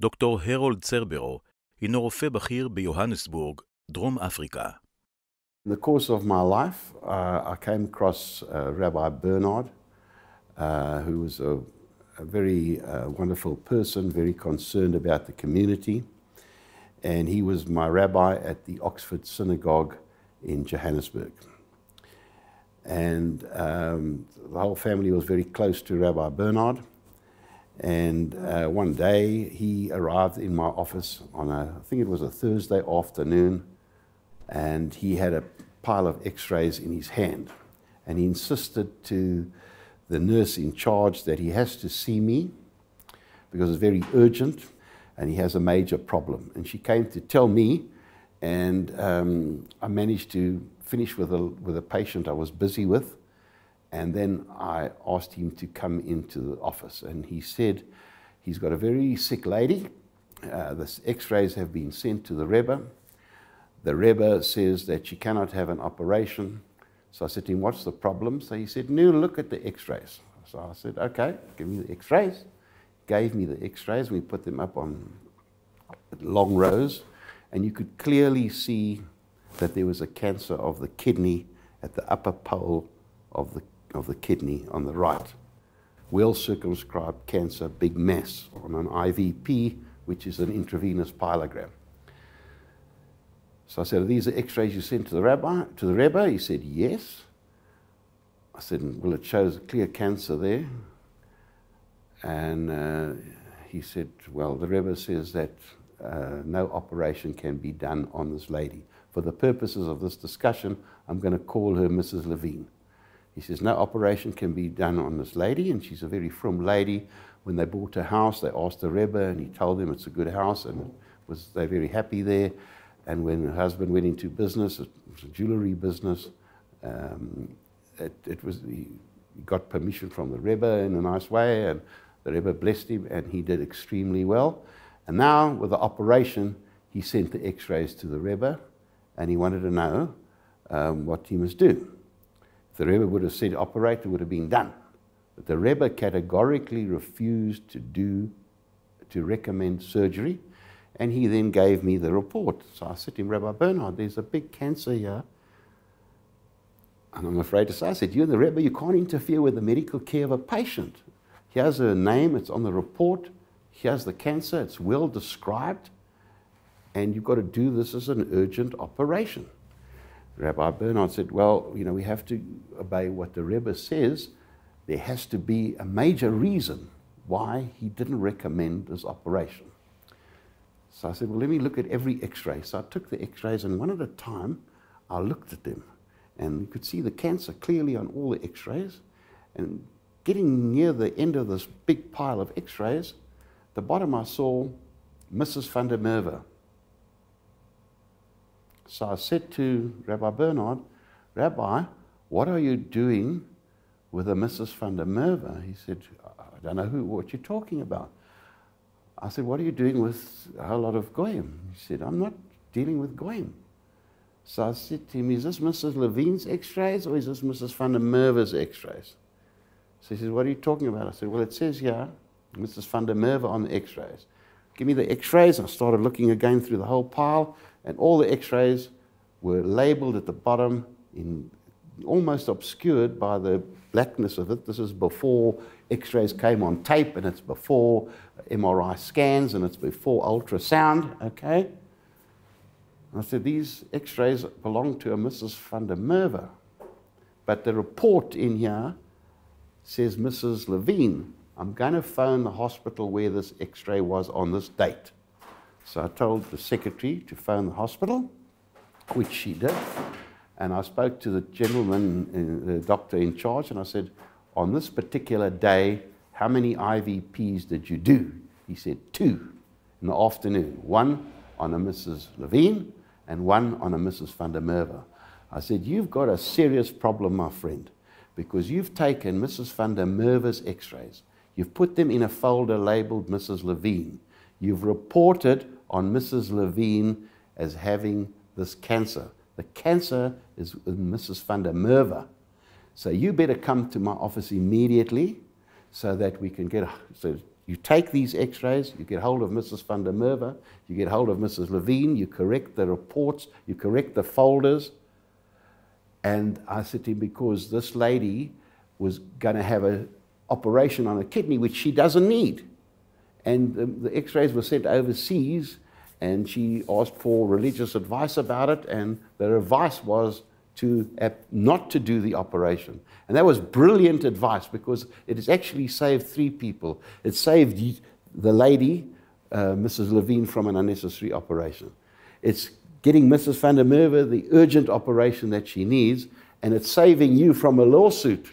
דוקטור הרולד סרברה הינו רופא בכיר ביוהנסבורג, דרום אפריקה. In the course of my life, I came across Rabbi Bernaard, who was a very wonderful person, very concerned about the community. And he was my rabbi at the Oxford Synagogue in Johannesburg. And the whole family was very close to Rabbi Bernaard. And one day he arrived in my office on I think it was a Thursday afternoon, and he had a pile of x-rays in his hand. And he insisted to the nurse in charge that he has to see me because it's very urgent and he has a major problem. And she came to tell me, and I managed to finish with a patient I was busy with. And then I asked him to come into the office. And he said he's got a very sick lady. The x-rays have been sent to the Rebbe. The Rebbe says that she cannot have an operation. So I said to him, what's the problem? So he said, no, look at the x-rays. So I said, okay, give me the x-rays. Gave me the x-rays. We put them up on long rows. And you could clearly see that there was a cancer of the kidney at the upper pole of the kidney on the right. Well circumscribed cancer, big mass on an IVP, which is an intravenous pyelogram. So I said, are these the x-rays you sent to the Rebbe? He said, yes. I said, well, it shows a clear cancer there. And he said, well, the Rebbe says that no operation can be done on this lady. For the purposes of this discussion, I'm going to call her Mrs. Levine. He says, no operation can be done on this lady, and she's a very frum lady. When they bought a house, they asked the Rebbe, and he told them it's a good house, and they're very happy there. And when her husband went into business, it was a jewelry business, he got permission from the Rebbe in a nice way, and the Rebbe blessed him, and he did extremely well. And now, with the operation, he sent the x-rays to the Rebbe, and he wanted to know what he must do. If the Rebbe would have said operate, it would have been done. But the Rebbe categorically refused to recommend surgery, and he then gave me the report. So I said to him, Rabbi Bernaard, there's a big cancer here. And I'm afraid to say, I said, you and the Rebbe, you can't interfere with the medical care of a patient. Here's her name, it's on the report. Here's the cancer, it's well described. And you've got to do this as an urgent operation. Rabbi Bernaard said, well, we have to obey what the Rebbe says. There has to be a major reason why he didn't recommend this operation. So I said, well, let me look at every x-ray. So I took the x-rays, and one at a time, I looked at them. And you could see the cancer clearly on all the x-rays. And getting near the end of this big pile of x-rays, at the bottom I saw Mrs. van der Merwe. So I said to Rabbi Bernaard, Rabbi, what are you doing with a Mrs. van der Merwe? He said, I don't know what you're talking about. I said, what are you doing with a whole lot of goyim? He said, I'm not dealing with goyim. So I said to him, is this Mrs. Levine's x-rays or is this Mrs. van der Merwe's x-rays? So he said, what are you talking about? I said, well, it says here, Mrs. van der Merwe on the x-rays. Give me the x-rays. I started looking again through the whole pile, and all the x-rays were labeled at the bottom, almost obscured by the blackness of it. This is before x-rays came on tape, and it's before MRI scans, and it's before ultrasound, okay? And I said, these x-rays belong to a Mrs. van der Merwe, but the report in here says Mrs. Levine. I'm going to phone the hospital where this x-ray was on this date. So I told the secretary to phone the hospital, which she did. And I spoke to the gentleman, the doctor in charge, and I said, on this particular day, how many IVPs did you do? He said, 2 in the afternoon. 1 on a Mrs. Levine and 1 on a Mrs. van der Merwe. I said, you've got a serious problem, my friend, because you've taken Mrs. van der Merwe's x-rays. You've put them in a folder labeled Mrs. Levine. You've reported on Mrs. Levine as having this cancer. The cancer is in Mrs. van der Merwe. So you better come to my office immediately so that we can get, so You take these x-rays, you get hold of Mrs. van der Merwe, you get hold of Mrs. Levine, you correct the reports, you correct the folders. And I said to him, because this lady was going to have an operation on a kidney, which she doesn't need. And the x-rays were sent overseas, and she asked for religious advice about it, and the advice was not to do the operation. And that was brilliant advice, because it has actually saved 3 people. It saved the lady, Mrs. Levine, from an unnecessary operation. It's getting Mrs. van der Merwe the urgent operation that she needs, and it's saving you from a lawsuit.